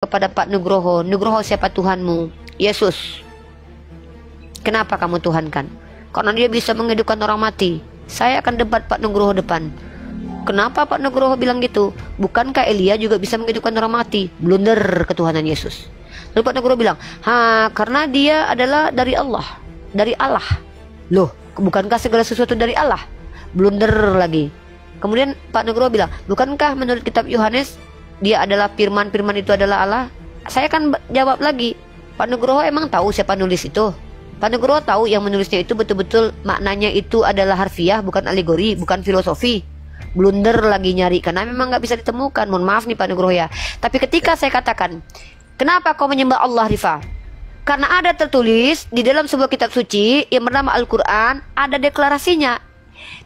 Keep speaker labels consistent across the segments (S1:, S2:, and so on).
S1: kepada Pak Nugroho, Nugroho siapa Tuhanmu? Yesus. Kenapa kamu tuhankan? Karena dia bisa menghidupkan orang mati. Saya akan debat Pak Nugroho depan. Kenapa Pak Nugroho bilang gitu? Bukankah Elia juga bisa menghidupkan orang mati? Blunder ketuhanan Yesus. Lalu Pak Nugroho bilang, karena dia adalah dari Allah. Dari Allah. Loh, bukankah segala sesuatu dari Allah? Blunder lagi. Kemudian Pak Nugroho bilang, bukankah menurut kitab Yohanes dia adalah firman itu adalah Allah? Saya kan jawab lagi, Pak Nugroho emang tahu siapa nulis itu? Pak Nugroho tahu yang menulisnya itu betul-betul maknanya itu adalah harfiah, bukan alegori, bukan filosofi. Blunder lagi nyari karena memang nggak bisa ditemukan. Mohon maaf nih Pak Nugroho ya. Tapi ketika saya katakan, kenapa kau menyembah Allah, Rifa? Karena ada tertulis di dalam sebuah kitab suci yang bernama Al-Quran, ada deklarasinya.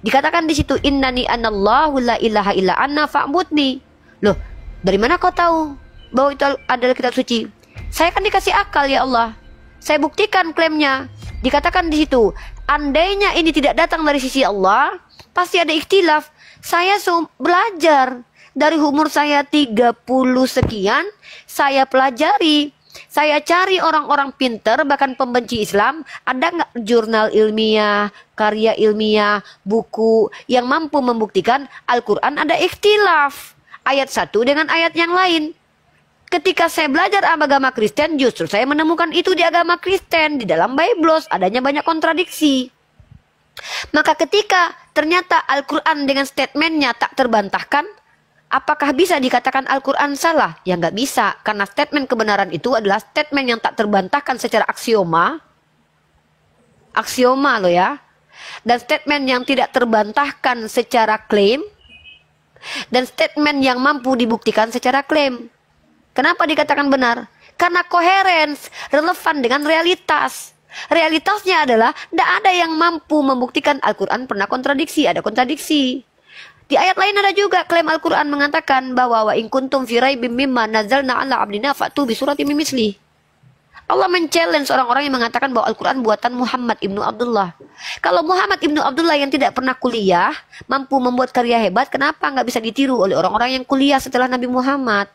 S1: Dikatakan di situ, innani anallahu la ilaha illa anna fa'budni. Loh, dari mana kau tahu bahwa itu adalah kitab suci? Saya kan dikasih akal ya Allah. Saya buktikan klaimnya. Dikatakan di situ, andainya ini tidak datang dari sisi Allah, pasti ada ikhtilaf. Saya belajar dari umur saya 30 sekian, saya pelajari. Saya cari orang-orang pinter, bahkan pembenci Islam, ada nggak jurnal ilmiah, karya ilmiah, buku yang mampu membuktikan Al-Quran ada ikhtilaf ayat satu dengan ayat yang lain. Ketika saya belajar agama Kristen, justru saya menemukan itu di agama Kristen, di dalam Biblos adanya banyak kontradiksi. Maka ketika ternyata Al-Quran dengan statementnya tak terbantahkan, apakah bisa dikatakan Al-Quran salah? Ya nggak bisa, karena statement kebenaran itu adalah statement yang tak terbantahkan secara aksioma. Aksioma loh ya. Dan statement yang tidak terbantahkan secara klaim. Dan statement yang mampu dibuktikan secara klaim. Kenapa dikatakan benar? Karena koherens, relevan dengan realitas. Realitasnya adalah tidak ada yang mampu membuktikan Al-Quran pernah kontradiksi, ada kontradiksi. Di ayat lain ada juga klaim Al-Quran mengatakan bahwa wa in kuntum fi raibim mimma nazzalna ala abdina fa'tu bi suratin min misli. Allah men-challenge orang-orang yang mengatakan bahwa Al-Quran buatan Muhammad ibnu Abdullah. Kalau Muhammad ibnu Abdullah yang tidak pernah kuliah mampu membuat karya hebat, kenapa nggak bisa ditiru oleh orang-orang yang kuliah setelah Nabi Muhammad?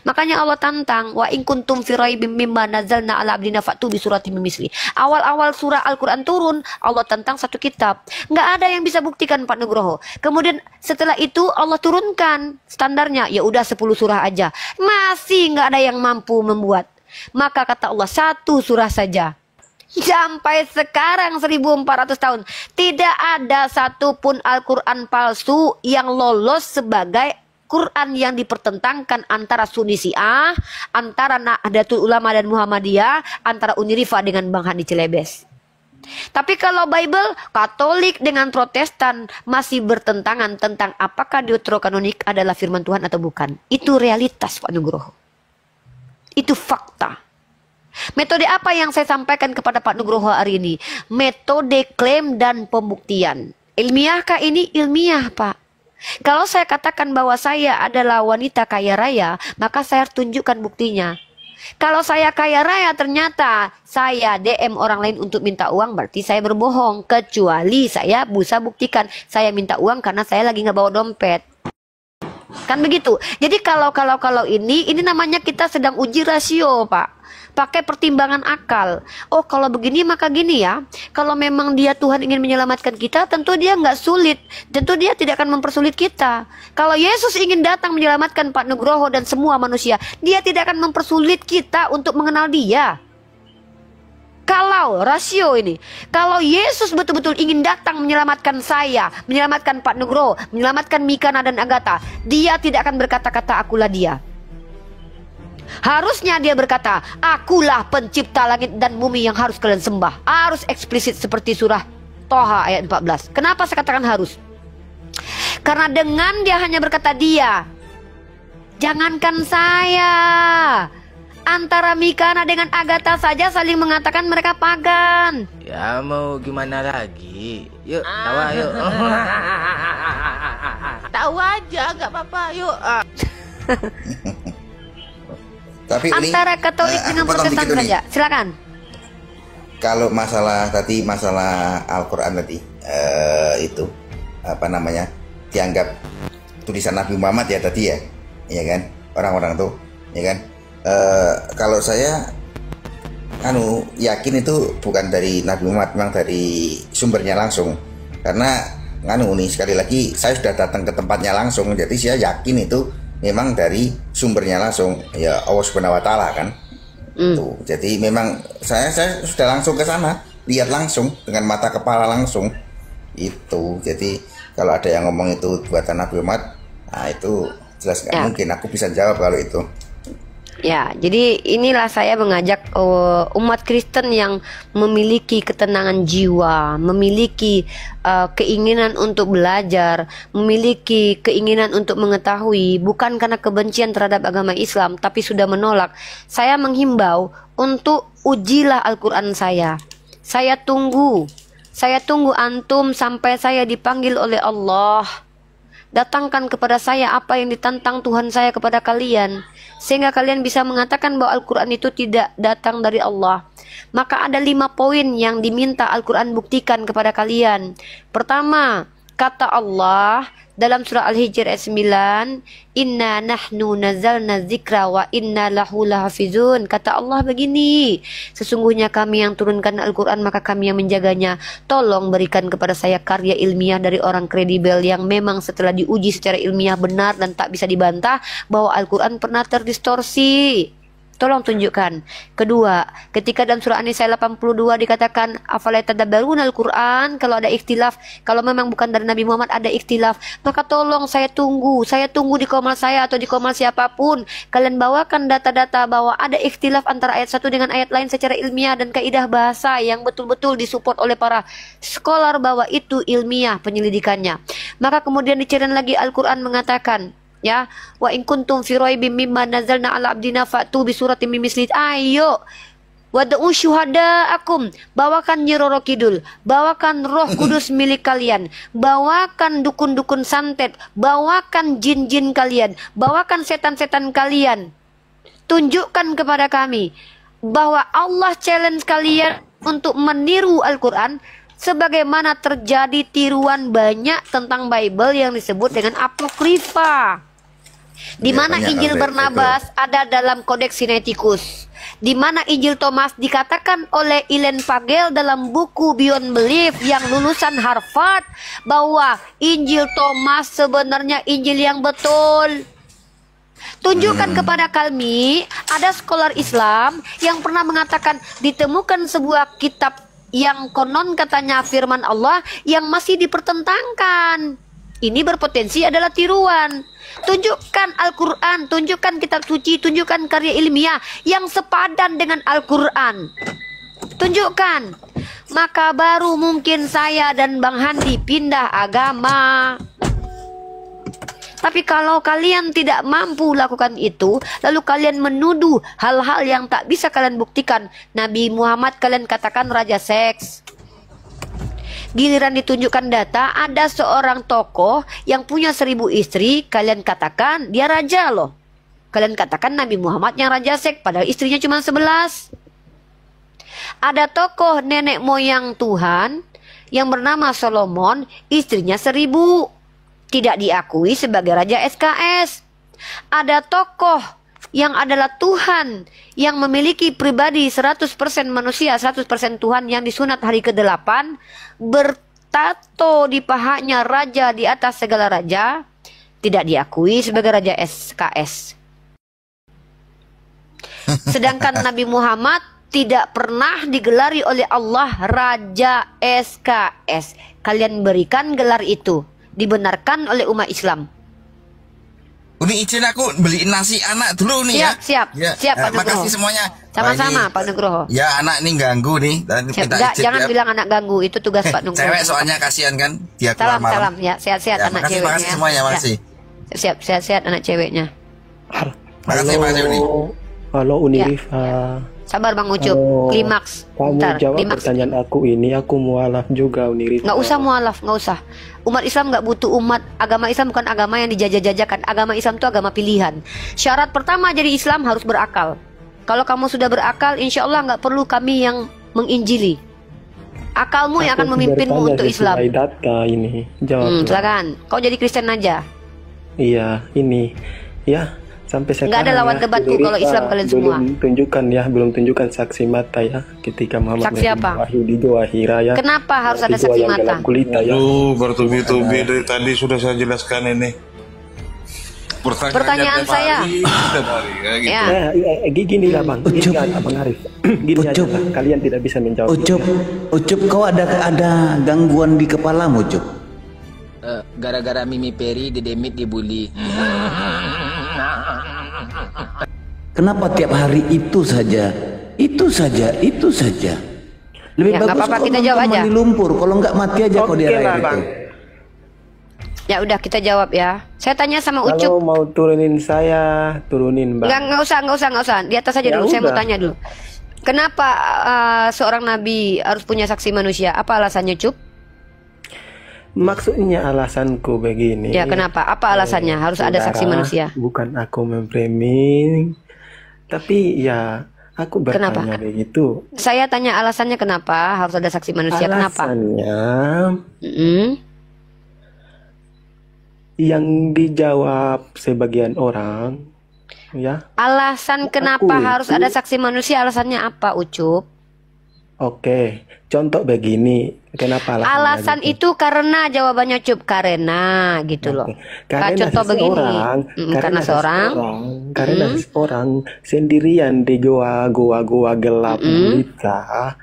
S1: Makanya Allah tantang, wa in kuntum fi raibim mimma nazzalna ala abdina fa'tu bi suratin min misli. Awal-awal surah Al-Quran turun, Allah tantang satu kitab. Nggak ada yang bisa buktikan Pak Nugroho. Kemudian setelah itu Allah turunkan standarnya, ya udah 10 surah aja. Masih nggak ada yang mampu membuat. Maka kata Allah, 1 surah saja. Sampai sekarang 1400 tahun tidak ada satupun Al-Quran palsu yang lolos sebagai Quran yang dipertentangkan antara Sunni Syiah, antara Nahdlatul Ulama dan Muhammadiyah, antara Unirifa dengan Bang Handi Celebes. Tapi kalau Bible, Katolik dengan Protestan masih bertentangan tentang apakah Deuterokanonik adalah firman Tuhan atau bukan. Itu realitas Pak Nugroho. Itu fakta. Metode apa yang saya sampaikan kepada Pak Nugroho hari ini? Metode klaim dan pembuktian. Ilmiahkah ini? Ilmiah Pak. Kalau saya katakan bahwa saya adalah wanita kaya raya, maka saya harus tunjukkan buktinya. Kalau saya kaya raya ternyata saya DM orang lain untuk minta uang, berarti saya berbohong. Kecuali saya bisa buktikan saya minta uang karena saya lagi nggak bawa dompet. Kan begitu. Jadi kalau ini namanya kita sedang uji rasio Pak. Pakai pertimbangan akal. Oh kalau begini maka gini ya. Kalau memang dia Tuhan ingin menyelamatkan kita, tentu dia nggak sulit. Tentu dia tidak akan mempersulit kita. Kalau Yesus ingin datang menyelamatkan Pak Nugroho dan semua manusia, dia tidak akan mempersulit kita untuk mengenal dia. Kalau rasio ini, kalau Yesus betul-betul ingin datang menyelamatkan saya, menyelamatkan Pak Nugroho, menyelamatkan Mikana dan Agatha, dia tidak akan berkata-kata akulah dia. Harusnya dia berkata, akulah pencipta langit dan bumi yang harus kalian sembah. Harus eksplisit seperti surah Toha ayat 14. Kenapa saya katakan harus? Karena dengan dia hanya berkata dia, jangankan saya, antara Mikana dengan Agatha saja saling mengatakan mereka pagan.
S2: Ya mau gimana lagi? Yuk tawa yuk. Tawa aja gak apa-apa yuk.
S3: Tapi
S1: antara
S3: ini,
S1: Katolik dengan Protestan saja. Silakan.
S3: Kalau masalah tadi, masalah Al-Quran tadi, itu apa namanya, dianggap tulisan Nabi Muhammad ya tadi ya, ya kan, orang-orang tuh, ya kan. Kalau saya yakin itu bukan dari Nabi Muhammad, memang dari sumbernya langsung. Karena nih sekali lagi saya sudah datang ke tempatnya langsung, jadi saya yakin itu memang dari sumbernya langsung, ya Allah Subhanahu wa taala kan. Tuh, jadi memang saya sudah langsung ke sana, lihat langsung dengan mata kepala langsung. Itu. Jadi kalau ada yang ngomong itu buatan Nabi Muhammad, nah itu jelas nggak mungkin aku bisa jawab kalau itu.
S1: Ya, jadi inilah saya mengajak umat Kristen yang memiliki ketenangan jiwa, memiliki keinginan untuk belajar, memiliki keinginan untuk mengetahui, bukan karena kebencian terhadap agama Islam, tapi sudah menolak. Saya menghimbau untuk ujilah Al-Quran saya. Saya tunggu antum sampai saya dipanggil oleh Allah. Datangkan kepada saya apa yang ditantang Tuhan saya kepada kalian, sehingga kalian bisa mengatakan bahwa Al-Quran itu tidak datang dari Allah. Maka ada 5 poin yang diminta Al-Quran buktikan kepada kalian. Pertama, kata Allah dalam surah Al-Hijr ayat 9, Inna nahnu nazalna zikra wa inna lahu lahafizun. Kata Allah begini, sesungguhnya kami yang turunkan Al-Quran, maka kami yang menjaganya. Tolong berikan kepada saya karya ilmiah dari orang kredibel yang memang setelah diuji secara ilmiah benar dan tak bisa dibantah bahwa Al-Quran pernah terdistorsi. Tolong tunjukkan. Kedua, ketika dalam surah An-Nisa 82 dikatakan afala tadabbaruna Al-Quran, kalau ada ikhtilaf, kalau memang bukan dari Nabi Muhammad ada ikhtilaf, maka tolong saya tunggu di komal saya atau di komal siapapun, kalian bawakan data-data bahwa ada ikhtilaf antara ayat satu dengan ayat lain secara ilmiah dan kaidah bahasa yang betul-betul disupport oleh para scholar bahwa itu ilmiah penyelidikannya. Maka kemudian diceritain lagi Al-Quran mengatakan, ya, wa in kuntum fi raibim mimma nazzalna ala abdina fa'tu bi suratin min mislihi. Ayo, wad'u syuhada'akum, bawakan Nyi Roro Kidul, bawakan Roh Kudus milik kalian, bawakan dukun-dukun santet, bawakan jin-jin kalian, bawakan setan-setan kalian. Tunjukkan kepada kami bahwa Allah challenge kalian untuk meniru Al-Quran, sebagaimana terjadi tiruan banyak tentang Bible yang disebut dengan apokrifa. Di mana Injil Barnabas ada dalam Kodeks Sinaiticus, di mana Injil Thomas dikatakan oleh Ellen Pagel dalam buku Beyond Belief yang lulusan Harvard bahwa Injil Thomas sebenarnya Injil yang betul. Tunjukkan kepada kami ada scholar Islam yang pernah mengatakan ditemukan sebuah kitab yang konon katanya firman Allah yang masih dipertentangkan. Ini berpotensi adalah tiruan. Tunjukkan Al-Quran, tunjukkan kitab suci, tunjukkan karya ilmiah yang sepadan dengan Al-Quran. Tunjukkan. Maka baru mungkin saya dan Bang Handi pindah agama. Tapi kalau kalian tidak mampu lakukan itu, lalu kalian menuduh hal-hal yang tak bisa kalian buktikan. Nabi Muhammad kalian katakan raja seks. Giliran ditunjukkan data, ada seorang tokoh yang punya 1000 istri, kalian katakan dia raja loh. Kalian katakan Nabi Muhammad yang raja seks, padahal istrinya cuma 11. Ada tokoh nenek moyang Tuhan yang bernama Solomon, istrinya 1000. Tidak diakui sebagai raja SKS. Ada tokoh yang adalah Tuhan yang memiliki pribadi 100% manusia, 100% Tuhan yang disunat hari ke-8, bertato di pahanya raja di atas segala raja, tidak diakui sebagai raja SKS. Sedangkan Nabi Muhammad tidak pernah digelari oleh Allah raja SKS. Kalian berikan gelar itu, dibenarkan oleh umat Islam.
S4: Ini izin aku beliin nasi anak dulu nih.
S1: Siap,
S4: ya.
S1: siap Pak Nugroho.
S4: Makasih semuanya.
S1: Sama-sama Pak Nugroho.
S4: Ya anak ini ganggu nih. Dan
S1: jangan bilang anak ganggu, itu tugas Pak Nugroho.
S4: Cewek soalnya kasihan kan. Dia keluar malam.
S1: Salam ya, sehat-sehat
S4: ya,
S1: anak
S4: makasih,
S1: ceweknya.
S4: Makasih semuanya, makasih.
S1: Siap, sehat-sehat anak ceweknya.
S4: Makasih Pak Joni.
S5: Halo Unirifa.
S1: Sabar Bang Ucup, klimaks.
S5: Kamu jawab pertanyaan aku ini, aku mualaf juga Unirifa.
S1: Nggak usah mualaf, nggak usah. Umat Islam nggak butuh umat. Agama Islam bukan agama yang dijajah-jajakan. Agama Islam itu agama pilihan. Syarat pertama jadi Islam harus berakal. Kalau kamu sudah berakal, insya Allah nggak perlu kami yang menginjili. Akalmu yang akan memimpinmu untuk Islam.
S5: Data ini, jawab.
S1: Silakan. Kau jadi Kristen aja.
S5: Iya, ini. Ya, Sampai sekarang
S1: Nggak ada lawan
S5: ya,
S1: debatku
S5: Rifka
S1: kalau Islam kalian semua.
S5: Belum tunjukkan saksi mata ya ketika Muhammad
S1: Saksi apa?
S5: wahyu di Goa Hira ya.
S1: Kenapa harus ada
S5: Di Goa
S1: saksi
S5: yang
S1: mata?
S5: gelap gulita ya.
S6: Bertubi-tubi dari tadi sudah saya jelaskan ini.
S1: Pertanyaan saya.
S6: Gitu.
S1: Ya.
S5: Gini lah bang, gini kan Abang Arif. Gini aja lah, kalian tidak bisa menjawab.
S7: Ucup, kau ada gangguan di kepalamu, Ucup?
S2: Gara-gara Mimi Peri, Dedemit dibully.
S7: Kenapa tiap hari itu saja? Itu saja. Lebih
S1: Ya, nggak
S7: bagus
S1: apa-apa,
S7: kau
S1: kita jawab
S7: nonton
S1: aja.
S7: mandi lumpur. Kalau nggak mati aja kau di
S5: Oke
S7: air
S5: lah,
S7: itu.
S5: Bang.
S1: Ya udah kita jawab ya. Saya tanya sama
S5: Kalau
S1: Ucup.
S5: mau turunin saya, turunin bang.
S1: Nggak usah. Di atas aja
S5: Ya
S1: dulu. Saya mau
S5: udah.
S1: tanya dulu. Kenapa seorang nabi harus punya saksi manusia? Apa alasannya, Cup?
S5: Maksudnya alasanku begini.
S1: Ya, kenapa? Apa alasannya harus ada saksi
S5: Saudara,
S1: manusia?
S5: Bukan aku memframing, tapi ya aku
S1: Kenapa?
S5: bertanya begitu.
S1: Saya tanya alasannya kenapa harus ada saksi manusia? Kenapa?
S5: Alasannya
S1: Mm-mm.
S5: yang dijawab sebagian orang, ya.
S1: Alasan kenapa harus ada saksi manusia? Alasannya apa, Ucup?
S5: Oke, contoh begini. Kenapa alasannya
S1: Alasan
S5: gitu?
S1: itu karena jawabannya Cup, karena gitu loh.
S5: Karena
S1: Contoh begini.
S5: seseorang,
S1: Karena seorang.
S5: karena seseorang sendirian di goa gelap gulita,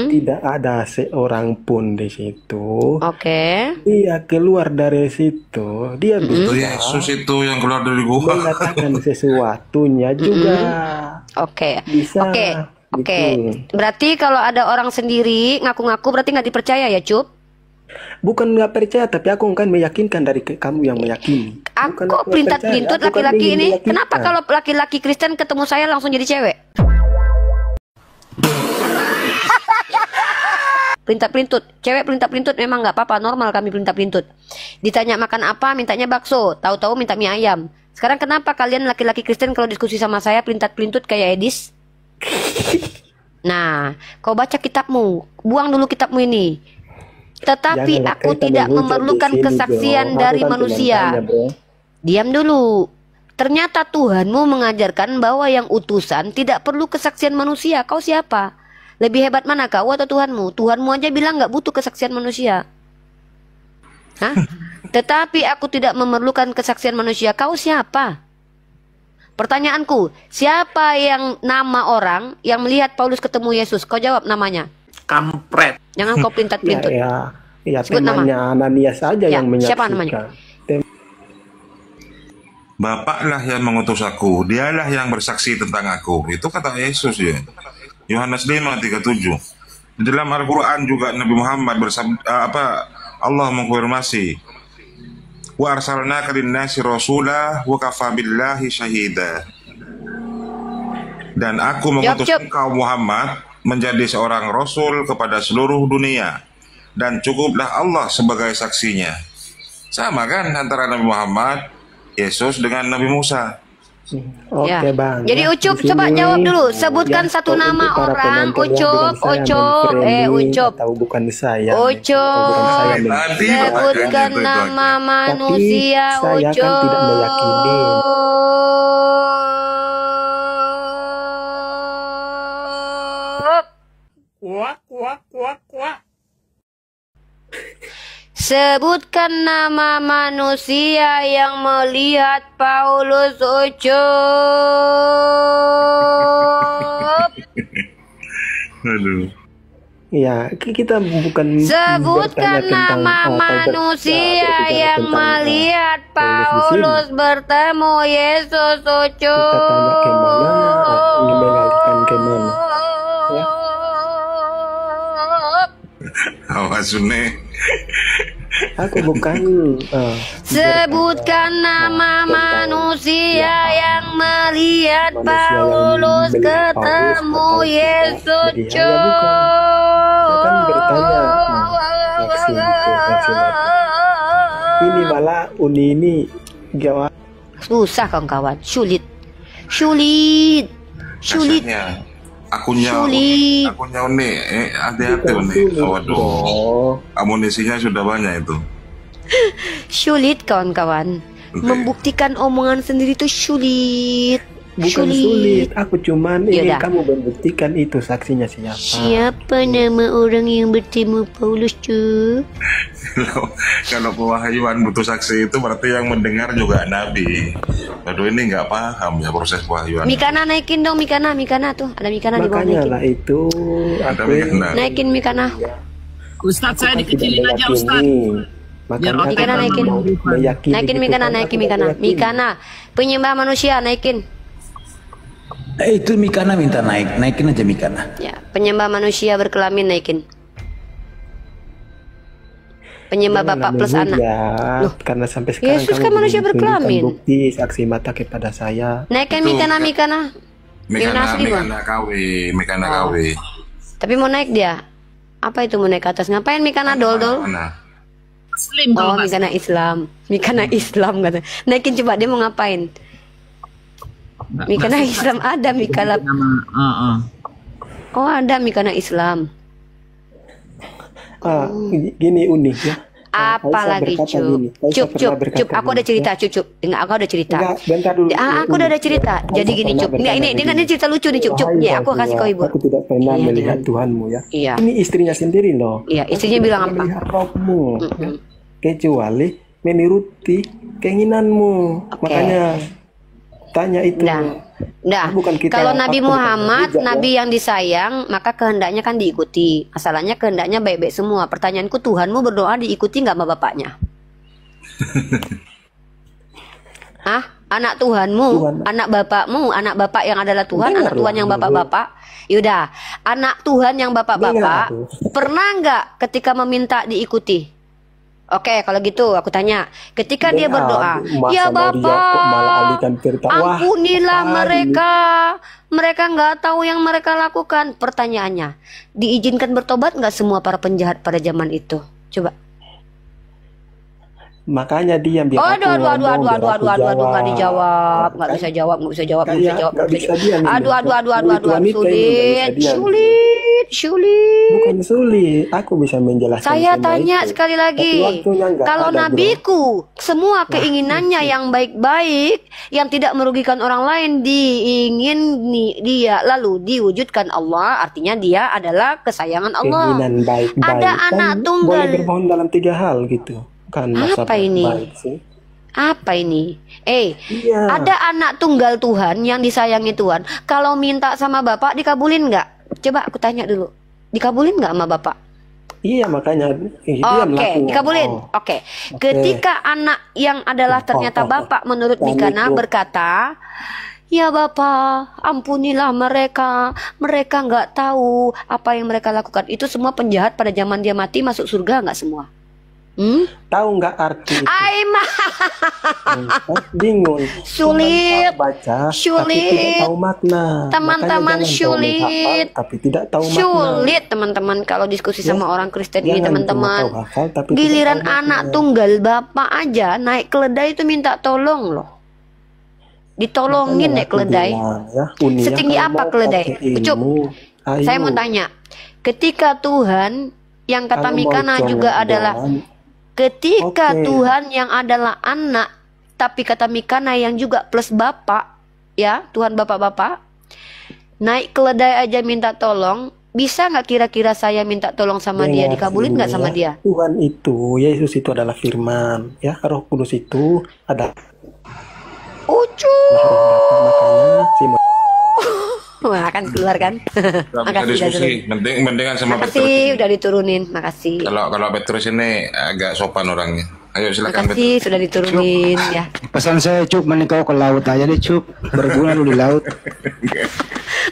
S5: tidak ada seorang pun di situ.
S1: Oke.
S5: Dia keluar dari situ, dia
S6: Itu
S5: bisa
S6: Yesus itu yang keluar dari gua.
S5: mengatakan sesuatunya juga.
S1: Oke.
S5: Bisa.
S1: Oke.
S5: Gitu.
S1: Berarti kalau ada orang sendiri ngaku-ngaku berarti nggak dipercaya ya, Cup?
S5: Bukan nggak percaya, tapi aku kan meyakinkan dari kamu yang meyakini. Bukan
S1: Aku
S5: nggak
S1: pelintat-pelintut
S5: percaya, aku kan
S1: laki-laki
S5: ingin
S1: ini.
S5: meyakinkan.
S1: Kenapa kalau laki-laki Kristen ketemu saya langsung jadi cewek? Pelintat-pelintut, cewek pelintat-pelintut memang nggak apa-apa, normal kami pelintat-pelintut. Ditanya makan apa, mintanya bakso, tahu-tahu minta mie ayam. Sekarang kenapa kalian laki-laki Kristen kalau diskusi sama saya pelintat-pelintut kayak Edis? Nah, kau baca kitabmu, buang dulu kitabmu ini. Tetapi
S5: Janganlah
S1: aku
S5: kita
S1: tidak
S5: menghujat
S1: memerlukan
S5: di sini,
S1: kesaksian
S5: bro. Aku
S1: dari
S5: kan cuma
S1: manusia.
S5: tanya, bro.
S1: Diam dulu. Ternyata Tuhanmu mengajarkan bahwa yang utusan tidak perlu kesaksian manusia. Kau siapa? Lebih hebat mana kau atau Tuhanmu? Tuhanmu aja bilang nggak butuh kesaksian manusia. Hah? Tetapi aku tidak memerlukan kesaksian manusia. Kau siapa? Pertanyaanku, siapa yang nama orang yang melihat Paulus ketemu Yesus? Kau jawab namanya.
S8: Kampret.
S1: Jangan kau pelintat-pelintut.
S5: Ya
S1: Sebut nama.
S5: temannya Ananias saja
S1: Ya,
S5: yang menyaksikan.
S1: siapa namanya?
S6: Bapaklah yang mengutus aku, dialah yang bersaksi tentang aku. Itu kata Yesus ya. Yohanes 5:37. Di dalam Al-Qur'an juga Nabi Muhammad bersabda Allah mengkonfirmasi, wa arsalnaka lin-nasi rasula wa kafa billahi syahida. Dan aku mengutus engkau Muhammad menjadi seorang rasul kepada seluruh dunia, dan cukuplah Allah sebagai saksinya. Sama kan antara Nabi Muhammad, Yesus dengan Nabi Musa.
S5: Oke
S1: Ya.
S5: bang.
S1: Jadi
S5: ya,
S1: Ucup
S5: di
S1: coba
S5: sini,
S1: jawab dulu. Sebutkan
S5: ya,
S1: satu
S5: untuk
S1: nama
S5: para
S1: orang.
S5: penonton yang
S1: Ucup,
S5: dengan saya
S1: Ucup,
S5: memframing
S1: Ucup.
S5: atau bukan saya.
S1: Ucup.
S5: Bukan saya
S6: Tadi
S1: Sebutkan
S6: itu
S1: nama
S6: aja.
S1: manusia,
S5: saya kan
S1: Ucup.
S5: tidak meyakini.
S1: Sebutkan nama manusia yang melihat Paulus, Ucup.
S6: Aduh.
S5: Ya, kita bukan
S1: Sebutkan
S5: bertanya tentang,
S1: nama
S5: atau
S1: manusia
S5: berbicara
S1: yang
S5: tentang,
S1: melihat
S5: Paulus di sini.
S1: Paulus bertemu Yesus, Ucup.
S5: Kita tanya kemana, ingin mengalihkan kemana. Ya.
S6: Awas Sune.
S5: Aku bukan
S1: Sebutkan nama manusia yang melihat
S5: Manusia yang
S1: Paulus
S5: melihat
S1: ketemu
S5: Paulus
S1: Yesus,
S5: ketemu dia. Ya, bukan. Saya kan bertanya, saksi mata. Ini malah Uni ini jawab.
S1: Susah kawan-kawan, sulit.
S6: Kasarnya, akunnya
S1: Sulit.
S6: Uni, hati-hati Uni. Waduh, amunisinya sudah banyak itu.
S1: Sulit kawan-kawan. Membuktikan omongan sendiri itu sulit.
S5: Bukan sulit, aku cuman ingin kamu membuktikan itu saksinya siapa.
S1: Siapa nama orang yang bertemu Paulus tuh?
S6: Kalau pewahyuan butuh saksi itu berarti yang mendengar juga Nabi. Aduh, ini nggak paham ya proses pewahyuan.
S1: Mikana naikin dong, Mikana tuh, ada Mikana di bawah.
S5: Makanya
S1: naikin.
S5: lah itu
S6: Ada
S5: aku
S6: Mikana.
S1: Naikin Mikana.
S8: Ustadz saya dikecilin aja Ustadz.
S5: Makanya
S8: Biar
S1: Mikana naikin. Naikin Mikana, naikin Mikana. Mikana, penyembah manusia naikin.
S7: Itu Mikana minta naikin aja Mikana.
S1: Ya, penyembah manusia berkelamin naikin. Penyembah bapak plus anak.
S5: Loh, karena sampai sekarang
S1: Yesus
S5: kamu
S1: kan manusia
S5: belum tunjukkan
S1: berkelamin.
S5: bukti saksi mata kepada saya.
S1: Naikin
S6: Itu,
S1: Mikana.
S6: Mikana KW.
S1: Tapi mau naik dia. Apa itu mau naik ke atas? Ngapain Mikana dol?
S6: Mana?
S8: Muslim
S1: Oh,
S8: kalau nggak
S1: Mikana Islam. Mikana Islam kata. Naikin coba dia mau ngapain? Mikana Islam ada Mikala.
S8: nama.
S1: Oh, ada Mikana Islam.
S5: Gini unik ya.
S1: Apalagi Cup. Aku ada cerita, Cup. Enggak, aku ada cerita.
S5: Enggak, bentar dulu.
S1: Aku udah ada cerita. Jadi gini, Cup. Enggak, ini cerita lucu nih, Cup. Ya, aku kasih kau Ibu.
S5: Aku tidak pernah
S1: Iya,
S5: melihat Tuhanmu ya.
S1: Iya.
S5: Ini istrinya sendiri loh.
S1: Iya, istrinya bilang apa?
S5: Melihat rohmu. Kecuali menuruti keinginanmu. Makanya tanya itu.
S1: Nah,
S5: Bukan kita
S1: kalau
S5: yang
S1: Nabi
S5: fakta,
S1: Muhammad,
S5: bukan juga,
S1: Nabi yang disayang, maka kehendaknya kan diikuti. Masalahnya kehendaknya baik-baik semua. Pertanyaanku, Tuhanmu berdoa diikuti nggak sama bapaknya? Hah? Anak Tuhanmu, anak bapakmu, anak bapak yang adalah Tuhan, anak Tuhan yang bapak-bapak. Yaudah, anak Tuhan yang bapak-bapak, pernah nggak ketika meminta diikuti? Oke, kalau gitu aku tanya, ketika dia berdoa, ya Bapak, ampunilah mereka nggak tahu yang mereka lakukan. Pertanyaannya, diizinkan bertobat nggak semua para penjahat pada zaman itu? Coba.
S5: Makanya dia biar
S1: Aduh, nggak dijawab, nggak bisa jawab. Sulit.
S5: Bukan sulit, aku bisa menjelaskan.
S1: Saya tanya sekali lagi, kalau nabiku semua keinginannya yang baik-baik, yang tidak merugikan orang lain dia lalu diwujudkan Allah, artinya dia adalah kesayangan Allah.
S5: Keinginan baik-baik.
S1: Ada anak tunggal.
S5: Boleh berbohong dalam 3 hal gitu. Kan
S1: Apa ini? Apa ini?
S5: Iya.
S1: Ada anak tunggal Tuhan yang disayangi Tuhan. Kalau minta sama bapak dikabulin nggak? Coba aku tanya dulu. Dikabulin nggak sama bapak?
S5: Iya, makanya.
S1: Oke, dikabulin. Oke. Ketika anak yang adalah ternyata bapak menurut Mikana berkata, ya Bapak, ampunilah mereka. Mereka nggak tahu apa yang mereka lakukan. Itu semua penjahat pada zaman dia mati masuk surga nggak semua?
S5: Tahu nggak arti itu? Bingung.
S1: Sulit.
S5: Baca,
S1: Sulit.
S5: tapi tidak tahu makna.
S1: Teman-teman,
S5: sulit. Tapi tidak tahu makna.
S1: Sulit teman-teman kalau diskusi sama orang Kristen ini
S5: Jangan
S1: teman-teman.
S5: cuma tahu hafal, tapi tidak
S1: Giliran
S5: tahu makna.
S1: anak tunggal bapak aja naik keledai itu minta tolong loh. Ditolongin naik keledai. Setinggi apa keledai? Cukup. Saya mau tanya. Ketika Tuhan yang kata Mikana juga adalah ketika Tuhan yang adalah anak, tapi kata Mikana yang juga plus bapak, ya Tuhan bapak-bapak, naik keledai aja minta tolong, bisa nggak kira-kira saya minta tolong sama dia, dikabulin nggak sama dia?
S5: Tuhan itu, Yesus itu adalah firman, ya Roh Kudus itu ada. Makanya
S1: Wah, kan keluar kan?
S6: Makasih diskusi. Mendingan sama Petrus.
S1: Makasih udah diturunin, makasih.
S6: Kalau Petrus ini agak sopan orangnya. Ayo silakan
S1: Makasih sudah diturunin ya.
S9: Pesan saya Cup, mending kau ke laut aja deh Cup. Berguna lu di laut.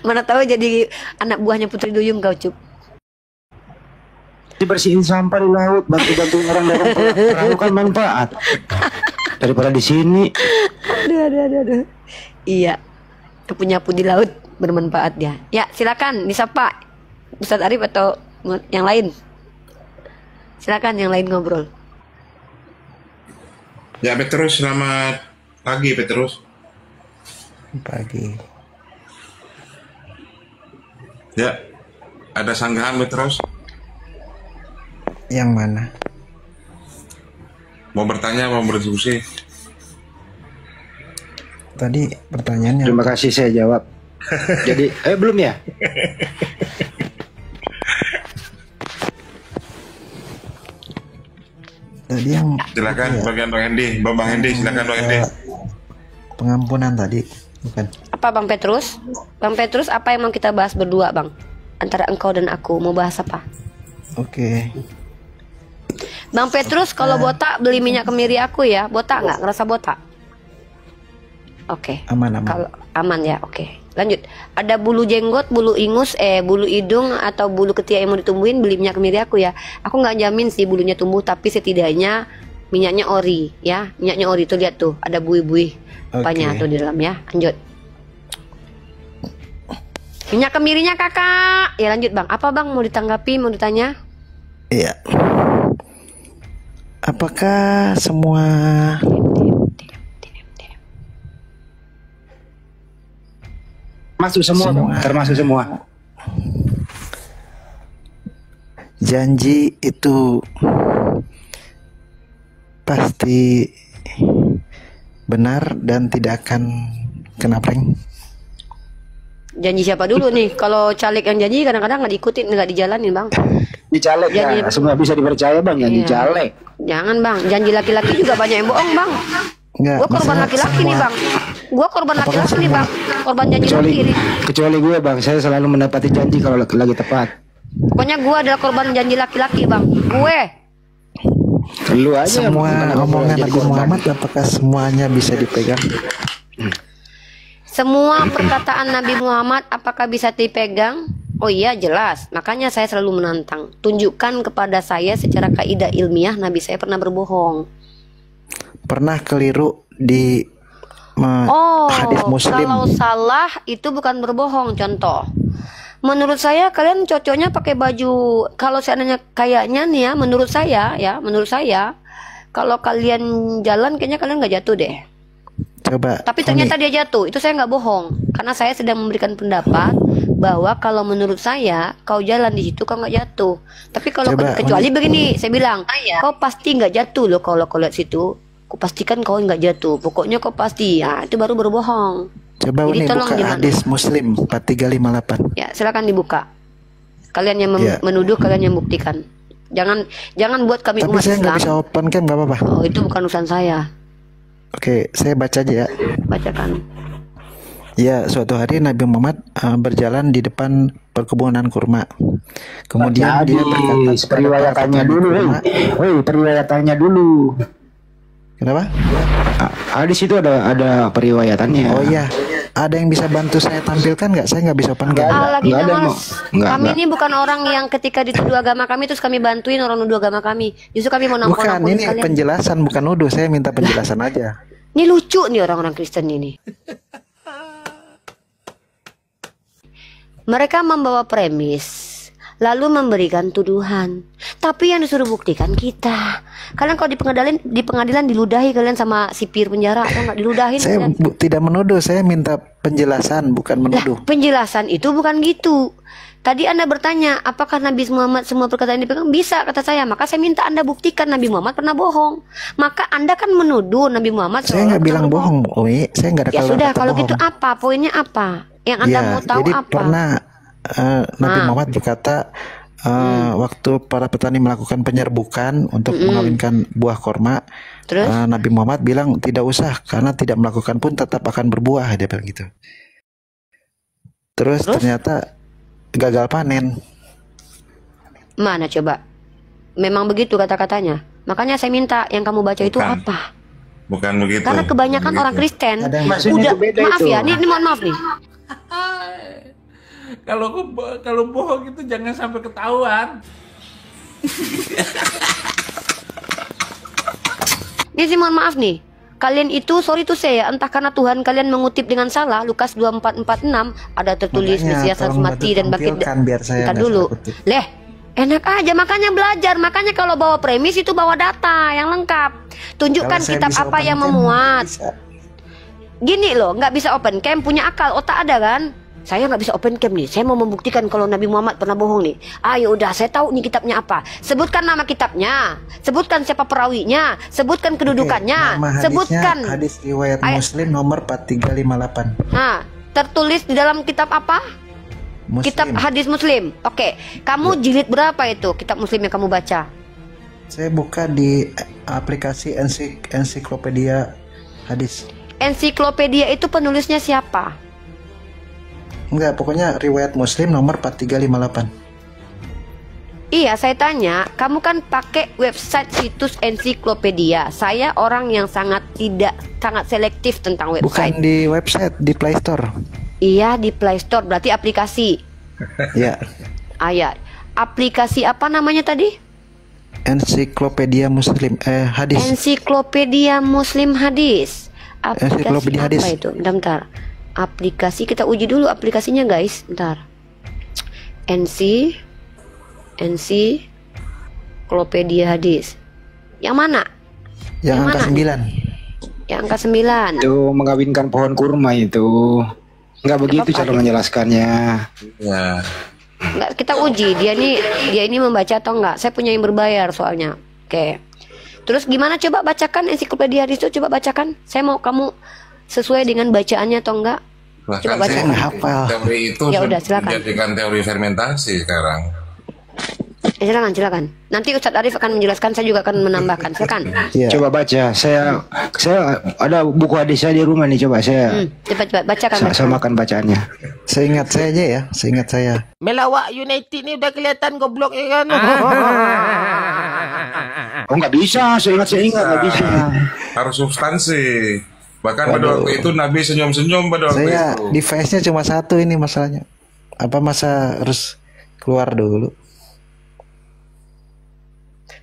S1: Mana tahu jadi anak buahnya Putri Duyung kau Cup.
S9: Dibersihin sampah di laut, bantu-bantu orang dalam perahu kan manfaat. Daripada di sini.
S1: Aduh. Iya. Nyapu di laut bermanfaat dia. Ya, silakan disapa Ustadz Arif atau yang lain. Silakan yang lain ngobrol.
S6: Ya Petrus, selamat pagi Petrus.
S3: Pagi.
S6: Ya, ada sanggahan Petrus?
S3: Yang mana?
S6: Mau bertanya, mau berdiskusi?
S5: tadi pertanyaannya.
S9: Terima kasih, saya jawab. Jadi, belum ya?
S5: Tadi yang
S6: Silakan bagian Bang Hendi. Bang Hendi, silakan Bang Hendi.
S5: pengampunan tadi, bukan?
S1: Apa Bang Petrus? Bang Petrus, apa yang mau kita bahas berdua Bang? Antara engkau dan aku, mau bahas apa?
S5: Oke.
S1: Bang Petrus, kalau botak beli minyak kemiri aku ya. Botak nggak? Ngerasa botak? Oke.
S5: Aman.
S1: Kalau aman ya, oke. Lanjut. Ada bulu jenggot, bulu ingus, bulu hidung atau bulu ketiak yang mau ditumbuhin, beli minyak kemiri aku ya. Aku nggak jamin sih bulunya tumbuh, tapi setidaknya minyaknya ori ya. Minyaknya ori tuh, lihat tuh, ada buih-buih apanya tuh di dalam ya. Lanjut. Minyak kemirinya kakak. Ya lanjut Bang. Apa Bang mau ditanggapi, mau ditanya?
S5: Iya. Apakah semua
S9: Masuk semua. Termasuk semua.
S5: janji itu pasti benar dan tidak akan kena prank?
S1: Janji siapa dulu nih? Kalau caleg yang janji kadang-kadang nggak diikutin, nggak dijalanin Bang.
S9: Di caleg ya, semua bisa dipercaya Bang, yang di caleg.
S1: Jangan Bang, janji laki-laki juga banyak yang bohong Bang.
S5: Enggak,
S1: Gua korban laki-laki nih Bang. Gua korban laki-laki nih Bang. Korban janji laki nih.
S9: Kecuali gue Bang, saya selalu mendapati janji kalau lagi tepat.
S1: Pokoknya gua adalah korban janji laki-laki Bang. Gue.
S9: Lu aja
S5: semua omongan Nabi Muhammad apakah semuanya bisa dipegang?
S1: Semua perkataan Nabi Muhammad apakah bisa dipegang? Oh iya jelas. Makanya saya selalu menantang. Tunjukkan kepada saya secara kaidah ilmiah Nabi saya pernah berbohong.
S5: Pernah keliru di hadis Muslim.
S1: Kalau salah itu bukan berbohong. Contoh, menurut saya kalian cocoknya pakai baju. Kalau seandainya kayaknya nih ya, menurut saya, kalau kalian jalan kayaknya kalian nggak jatuh deh.
S5: Coba.
S1: Tapi ternyata dia jatuh. Itu saya nggak bohong, karena saya sedang memberikan pendapat bahwa kalau menurut saya kau jalan di situ kau nggak jatuh. Tapi kalau kecuali begini, saya bilang, kau pasti nggak jatuh loh kalau kau lihat situ. Kau pastikan kau nggak jatuh. Pokoknya kau pasti. Ya itu baru berbohong.
S5: Coba Uni buka hadis Muslim 4358.
S1: Ya silakan dibuka. Kalian yang menuduh, kalian yang buktikan. Jangan buat kami
S5: tapi
S1: umat
S5: saya
S1: Islam.
S5: nggak bisa open cam, nggak apa-apa.
S1: Oh itu bukan urusan saya.
S5: Oke, saya baca aja ya.
S1: Bacakan.
S5: Ya, suatu hari Nabi Muhammad berjalan di depan perkebunan kurma. Kemudian dia berkata,
S9: periwayatannya dulu, periwayatannya dulu.
S5: Kenapa?
S9: Di situ ada periwayatannya.
S5: Oh iya, ada yang bisa bantu saya tampilkan nggak? Saya nggak bisa open cam.
S1: Nggak ada, Mas. Kami ini bukan orang yang ketika dituduh agama kami terus kami bantuin orang nuduh agama kami. Justru kami mau nampol.
S5: Bukan, ini kalian. Penjelasan bukan nuduh. Saya minta penjelasan aja.
S1: Ini lucu nih orang-orang Kristen ini. Mereka membawa premis, lalu memberikan tuduhan. Tapi yang disuruh buktikan kita. Kalian kalau di pengadilan diludahi kalian sama sipir penjara atau nggak diludahin?
S5: Saya tidak menuduh, saya minta penjelasan bukan menuduh.
S1: Nah, penjelasan itu bukan gitu. Tadi Anda bertanya, apakah Nabi Muhammad semua perkataan yang dipegang? Bisa, kata saya. Maka saya minta Anda buktikan Nabi Muhammad pernah bohong. Maka Anda kan menuduh Nabi Muhammad.
S5: Saya nggak bilang bohong, Umi. Saya nggak ada
S1: ya sudah, kalau gitu apa? Poinnya apa? Yang Anda mau tahu
S5: jadi
S1: apa?
S5: Pernah Nabi Muhammad berkata, waktu para petani melakukan penyerbukan untuk mengawinkan buah korma, Nabi Muhammad bilang tidak usah, karena tidak melakukan pun tetap akan berbuah, dia bilang gitu. Terus ternyata gagal panen.
S1: Mana coba? Memang begitu kata-katanya. Makanya saya minta yang kamu baca itu apa?
S6: Bukan begitu.
S1: Karena kebanyakan orang Kristen udah maaf ya, ini mohon maaf nih.
S10: Kalau bohong itu jangan sampai ketahuan.
S1: Ini sih mohon maaf nih. Kalian itu sorry tuh saya, entah karena Tuhan kalian mengutip dengan salah. Lukas 24:46 ada tertulis Mesias harus mati dan bangkit. Entar dulu. Leh, enak aja, makanya belajar. Makanya kalau bawa premis itu bawa data yang lengkap. Tunjukkan kitab apa yang memuat. Gini loh, nggak bisa open cam, punya akal, otak ada kan? Saya nggak bisa open cam nih. Saya mau membuktikan kalau Nabi Muhammad pernah bohong nih. Ayo udah, saya tahu nih kitabnya apa. Sebutkan nama kitabnya, sebutkan siapa perawinya, sebutkan kedudukannya, sebutkan
S5: hadis riwayat Muslim nomor 4358.
S1: Nah, tertulis di dalam kitab apa?
S5: Muslim.
S1: Kitab hadis Muslim. Oke, kamu jilid berapa itu kitab Muslim yang kamu baca?
S5: Saya buka di aplikasi ensiklopedia hadis.
S1: Ensiklopedia itu penulisnya siapa?
S5: Enggak, pokoknya riwayat Muslim nomor 4358.
S1: Iya, saya tanya, kamu kan pakai website situs ensiklopedia. Saya orang yang sangat selektif tentang website.
S5: Bukan di website, di Play Store.
S1: Iya, di Play Store, berarti aplikasi.
S5: Iya.
S1: Ayat. Aplikasi apa namanya tadi?
S5: Ensiklopedia Muslim hadis.
S1: Ensiklopedia Muslim hadis.
S5: Ensiklopedia
S1: Aplikasi
S5: hadis.
S1: apa itu? Bentar. Aplikasi, kita uji dulu aplikasinya guys. Bentar. Ensiklopedia hadis. Yang mana?
S5: Yang angka
S1: mana?
S5: 9.
S1: Yang angka 9.
S9: Itu mengawinkan pohon kurma itu. Enggak begitu cara menjelaskannya.
S6: Ya.
S1: Enggak, kita uji dia ini membaca atau enggak. Saya punya yang berbayar soalnya. Oke. Terus gimana, coba bacakan ensiklopedia hadis itu, coba bacakan. Saya mau kamu sesuai dengan bacaannya atau enggak?
S6: Bahkan
S1: Coba baca.
S6: saya
S5: hafal.
S6: Teori itu
S1: Ya udah, silakan.
S6: menjadikan teori fermentasi sekarang.
S1: Silakan. Nanti Ustadz Arif akan menjelaskan, saya juga akan menambahkan. Silakan.
S5: Ya.
S9: Coba baca. Saya ada buku hadis saya di rumah nih, coba saya.
S1: Coba bacakan.
S9: Samakan bacaannya.
S5: Seingat saya aja ya, seingat saya.
S2: Melawak United nih udah kelihatan goblok ya kan.
S9: Oh nggak bisa, saya ingat nggak bisa.
S6: Harus substansi. Bahkan pada waktu itu Nabi senyum-senyum pada waktu
S5: Saya
S6: itu.
S5: device-nya cuma satu ini masalahnya. Apa masa harus keluar dulu?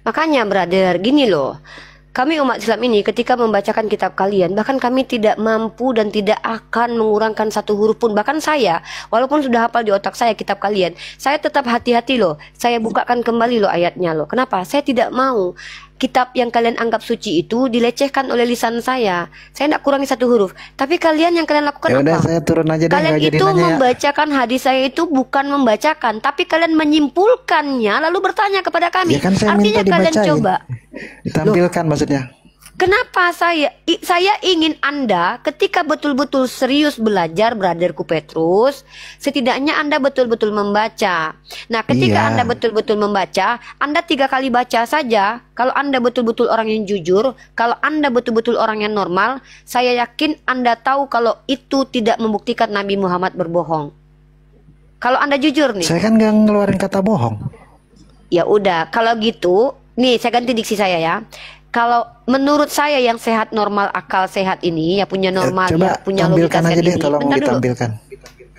S1: Makanya brother, gini loh. Kami umat Islam ini ketika membacakan kitab kalian, bahkan kami tidak mampu dan tidak akan mengurangkan satu huruf pun. Bahkan saya, walaupun sudah hafal di otak saya kitab kalian, saya tetap hati-hati loh. Saya bukakan kembali loh ayatnya loh. Kenapa? Saya tidak mau kitab yang kalian anggap suci itu dilecehkan oleh lisan saya. Saya tidak kurangi satu huruf. Tapi kalian yang kalian lakukan
S5: Ya udah,
S1: apa?
S5: saya turun aja deh,
S1: Kalian
S5: nggak jadi
S1: itu
S5: nanya ya.
S1: membacakan hadis saya itu bukan membacakan, tapi kalian menyimpulkannya lalu bertanya kepada kami.
S5: Ya kan saya
S1: Artinya
S5: minta
S1: kalian
S5: dibacain.
S1: coba.
S5: Ditampilkan maksudnya.
S1: Kenapa saya ingin Anda ketika betul-betul serius belajar, brotherku Petrus, setidaknya Anda betul-betul membaca. Nah, ketika
S5: Iya.
S1: Anda betul-betul membaca, Anda 3 kali baca saja. Kalau Anda betul-betul orang yang jujur, kalau Anda betul-betul orang yang normal, saya yakin Anda tahu kalau itu tidak membuktikan Nabi Muhammad berbohong. Kalau Anda jujur nih.
S5: Saya kan nggak ngeluarin kata bohong.
S1: Ya udah, kalau gitu, nih saya ganti diksi saya ya. Kalau menurut saya yang sehat, normal, akal sehat ini, ya punya normal,
S5: Coba
S1: ya punya logika
S5: tampilkan aja
S1: sehat
S5: deh,
S1: ini.
S5: tolong
S1: Bentar dulu.
S5: ditampilkan.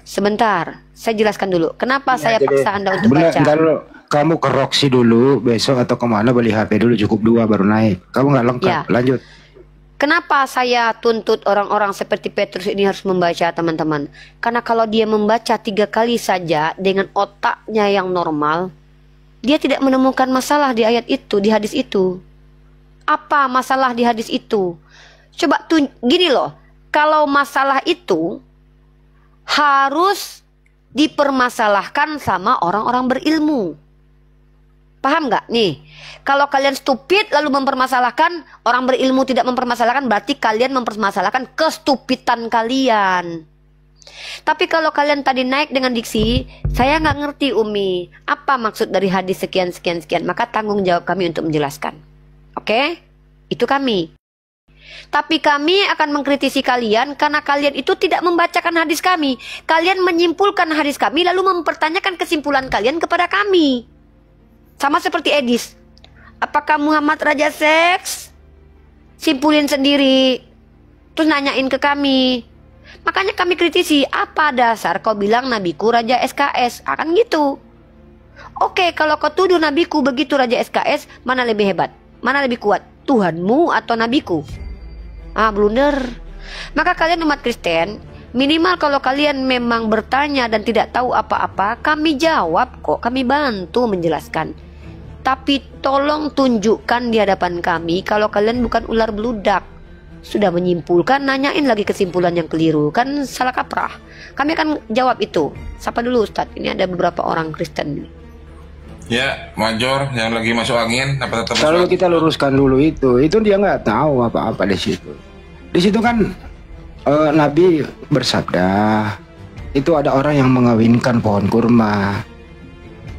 S1: Sebentar, saya jelaskan dulu. Kenapa saya paksa Anda untuk
S9: Bener,
S1: baca?
S9: ntar lo, kamu ke Roxy dulu besok atau kemana beli HP dulu, cukup 2 baru naik. Kamu nggak lengkap.
S1: Ya.
S9: Lanjut.
S1: Kenapa saya tuntut orang-orang seperti Petrus ini harus membaca, teman-teman? Karena kalau dia membaca 3 kali saja dengan otaknya yang normal, dia tidak menemukan masalah di ayat itu, di hadis itu. Apa masalah di hadis itu? Coba gini loh, kalau masalah itu harus dipermasalahkan sama orang-orang berilmu. Paham nggak? Nih, kalau kalian stupid lalu mempermasalahkan, orang berilmu tidak mempermasalahkan, berarti kalian mempermasalahkan kestupitan kalian. Tapi kalau kalian tadi naik dengan diksi, saya nggak ngerti Umi, apa maksud dari hadis sekian, maka tanggung jawab kami untuk menjelaskan. Oke? Itu kami. Tapi kami akan mengkritisi kalian karena kalian itu tidak membacakan hadis kami. Kalian menyimpulkan hadis kami lalu mempertanyakan kesimpulan kalian kepada kami. Sama seperti Edis. Apakah Muhammad raja seks? Simpulin sendiri. Terus nanyain ke kami. Makanya kami kritisi, apa dasar kau bilang nabiku raja SKS? Akan gitu. Oke, kalau kau tuduh nabiku begitu raja SKS, mana lebih hebat? Mana lebih kuat? Tuhanmu atau nabiku? Blunder. Maka kalian umat Kristen, minimal kalau kalian memang bertanya dan tidak tahu apa-apa, kami jawab kok, kami bantu menjelaskan. Tapi tolong tunjukkan di hadapan kami kalau kalian bukan ular beludak. sudah menyimpulkan, nanyain lagi kesimpulan yang keliru, kan salah kaprah. Kami akan jawab itu. Sapa dulu Ustadz, ini ada beberapa orang Kristen.
S6: Ya, Major yang lagi masuk angin apa tetap
S9: Kalau kita luruskan dulu itu dia nggak tahu apa-apa di situ. Di situ kan Nabi bersabda, itu ada orang yang mengawinkan pohon kurma.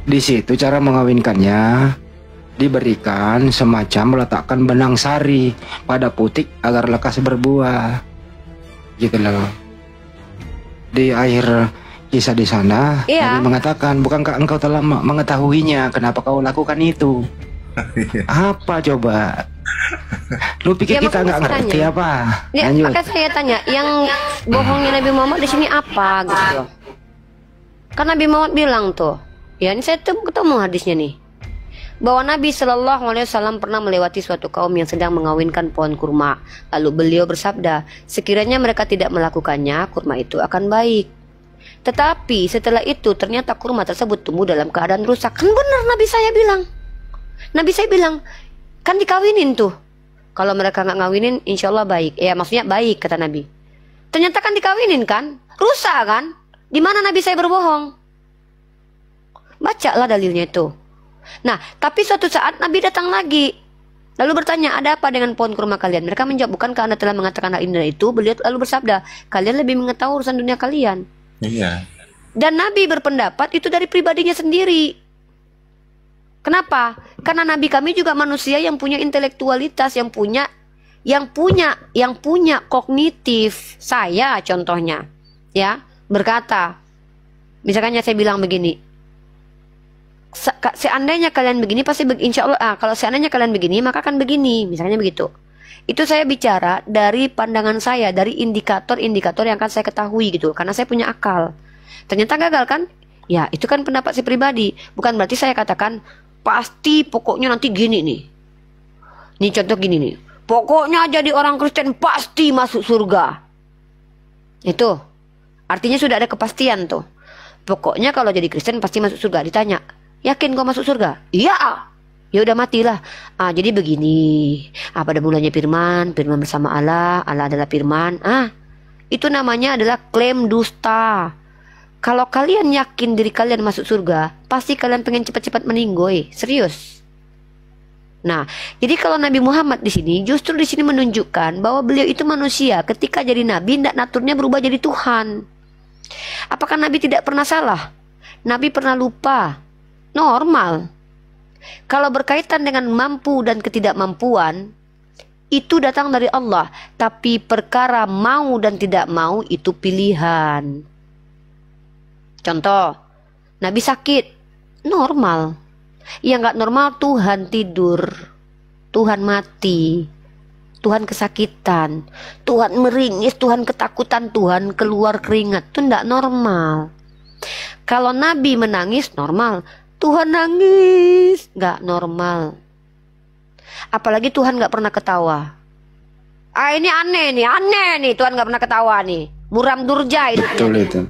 S9: Di situ cara mengawinkannya diberikan semacam meletakkan benang sari pada putik agar lekas berbuah, gitu loh. Di akhir kisah di sana, Nabi mengatakan, bukankah engkau telah mengetahuinya? Kenapa kau lakukan itu? Apa coba? Lu pikir kita nggak ngerti apa?
S1: Ya, maka saya tanya, yang bohongnya Nabi Muhammad di sini apa gitu? Kan Nabi Muhammad bilang tuh, ya ini saya ketemu hadisnya nih, bahwa Nabi Shallallahu Alaihi Wasallam pernah melewati suatu kaum yang sedang mengawinkan pohon kurma. Lalu beliau bersabda, sekiranya mereka tidak melakukannya, kurma itu akan baik. Tetapi setelah itu ternyata kurma tersebut tumbuh dalam keadaan rusak. Kan benar Nabi saya bilang. Nabi saya bilang, kan dikawinin tuh. Kalau mereka nggak ngawinin, insya Allah baik. Ya maksudnya baik kata Nabi. Ternyata kan dikawinin kan, rusak kan. Di mana Nabi saya berbohong? Bacalah dalilnya itu. Nah, tapi suatu saat Nabi datang lagi. Lalu bertanya, ada apa dengan pohon kurma kalian? Mereka menjawab, bukankah Anda telah mengatakan hal ini dan itu? Beliau lalu bersabda, kalian lebih mengetahui urusan dunia kalian.
S6: Iya.
S1: Dan Nabi berpendapat itu dari pribadinya sendiri. Kenapa? Karena Nabi kami juga manusia yang punya intelektualitas, yang punya kognitif. Saya contohnya, ya, berkata, misalkan saya bilang begini, seandainya kalian begini pasti insya Allah, kalau seandainya kalian begini maka akan begini, misalnya begitu. Itu saya bicara dari pandangan saya, dari indikator-indikator yang akan saya ketahui gitu, karena saya punya akal. Ternyata gagal kan? Ya itu kan pendapat saya pribadi. Bukan berarti saya katakan pasti pokoknya nanti gini nih. Nih contoh gini nih, pokoknya jadi orang Kristen pasti masuk surga. Itu artinya sudah ada kepastian tuh. Pokoknya kalau jadi Kristen pasti masuk surga. Ditanya, yakin kau masuk surga? Iya. Ya udah matilah. Jadi begini. Pada mulanya firman bersama Allah, Allah adalah firman. Itu namanya adalah klaim dusta. Kalau kalian yakin diri kalian masuk surga, pasti kalian pengen cepat-cepat meninggoy. Serius. Nah, jadi kalau Nabi Muhammad di sini justru di sini menunjukkan bahwa beliau itu manusia. Ketika jadi nabi, naturnya berubah jadi Tuhan. Apakah Nabi tidak pernah salah? Nabi pernah lupa. Normal. Kalau berkaitan dengan mampu dan ketidakmampuan, itu datang dari Allah. Tapi perkara mau dan tidak mau itu pilihan. Contoh, Nabi sakit, normal. Yang nggak normal Tuhan tidur, Tuhan mati, Tuhan kesakitan, Tuhan meringis, Tuhan ketakutan, Tuhan keluar keringat. Itu nggak normal. Kalau Nabi menangis, normal. Tuhan nangis, nggak normal. Apalagi Tuhan nggak pernah ketawa. Ini aneh nih, Tuhan nggak pernah ketawa nih. Muram durja itu.
S9: Betul itu.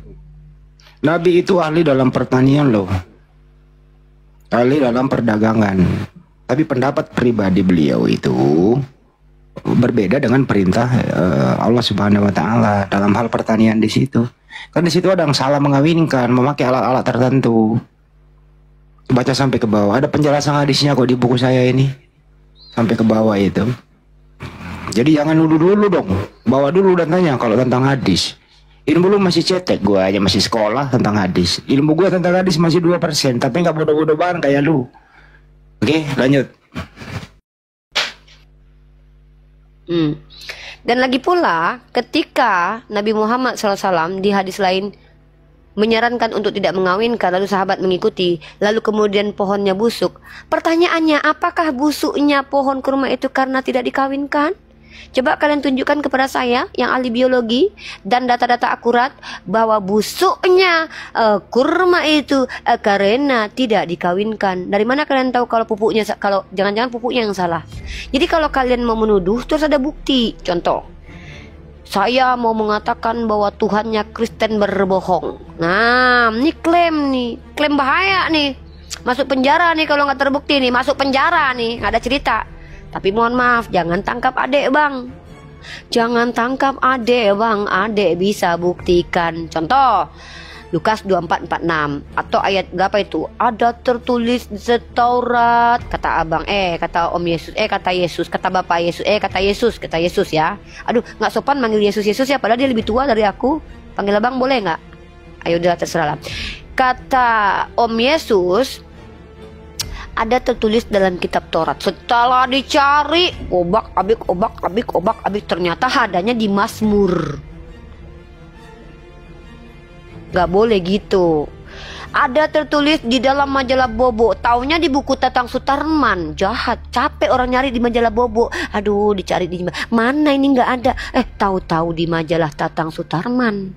S9: Nabi itu ahli dalam pertanian loh, ahli dalam perdagangan. Tapi pendapat pribadi beliau itu berbeda dengan perintah Allah Subhanahu Wa Taala dalam hal pertanian di situ. Kan di situ ada yang salah mengawinkan, memakai alat-alat tertentu. Baca sampai ke bawah, ada penjelasan hadisnya kok di buku saya ini, sampai ke bawah itu. Jadi jangan nuduh dulu dong, bawa dulu dan tanya kalau tentang hadis. Ilmu lu masih cetek, gua aja masih sekolah tentang hadis. Ilmu gua tentang hadis masih 2%, tapi nggak bodoh-bodoh banget kayak lu. Oke, lanjut.
S1: Dan lagi pula ketika Nabi Muhammad SAW di hadis lain menyarankan untuk tidak mengawinkan, lalu sahabat mengikuti, lalu kemudian pohonnya busuk. Pertanyaannya, apakah busuknya pohon kurma itu karena tidak dikawinkan? Coba kalian tunjukkan kepada saya yang ahli biologi dan data-data akurat bahwa busuknya kurma itu karena tidak dikawinkan. Dari mana kalian tahu kalau pupuknya, kalau jangan-jangan pupuknya yang salah? Jadi kalau kalian mau menuduh terus ada bukti. Contoh, saya mau mengatakan bahwa Tuhannya Kristen berbohong. Nah, ini klaim bahaya nih. Masuk penjara nih kalau nggak terbukti nih, masuk penjara nih, nggak ada cerita. Tapi mohon maaf, jangan tangkap adek bang. Jangan tangkap adek bang, adek bisa buktikan. Contoh Lukas 24:46 atau ayat berapa itu? Ada tertulis di Taurat, kata abang, kata Om Yesus, kata Yesus, kata Bapak Yesus, kata Yesus ya. Aduh, nggak sopan manggil Yesus ya, padahal dia lebih tua dari aku. Panggil abang boleh nggak? Ayo udah terserah lah. Kata Om Yesus, ada tertulis dalam kitab Taurat. Setelah dicari, obak-abik, ternyata adanya di Mazmur. Gak boleh gitu. Ada tertulis di dalam majalah Bobo. Taunya di buku Tatang Sutarman. Jahat, capek orang nyari di majalah Bobo. Aduh, dicari di mana ini nggak ada. Tahu-tahu di majalah Tatang Sutarman.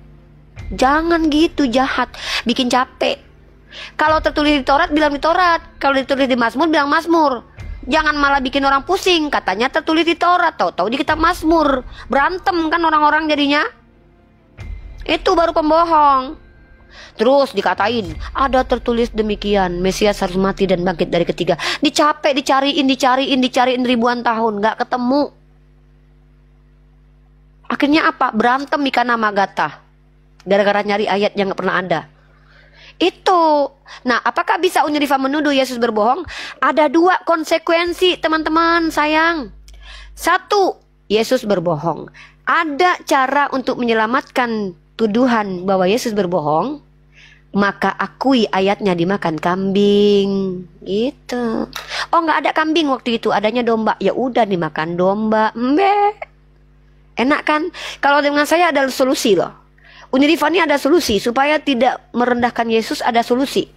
S1: Jangan gitu, jahat, bikin capek. Kalau tertulis di Taurat, bilang di Taurat. Kalau ditulis di Mazmur, bilang Mazmur. Jangan malah bikin orang pusing. Katanya tertulis di Taurat, tahu-tahu di kitab Mazmur. Berantem kan orang-orang jadinya. Itu baru pembohong. Terus dikatain, ada tertulis demikian, Mesias harus mati dan bangkit dari ketiga. Dicariin ribuan tahun, gak ketemu. Akhirnya apa? Berantem ikan nama Gata. Gara-gara nyari ayat yang gak pernah ada. Itu. Nah, apakah bisa Unirifa menuduh Yesus berbohong? Ada dua konsekuensi, teman-teman sayang. Satu, Yesus berbohong. Ada cara untuk menyelamatkan tuduhan bahwa Yesus berbohong. Maka akui ayatnya dimakan kambing. Gitu. Oh, nggak ada kambing waktu itu, adanya domba. Ya udah dimakan domba. Enak kan? Kalau dengan saya ada solusi loh. Unirifa ini ada solusi supaya tidak merendahkan Yesus, ada solusi.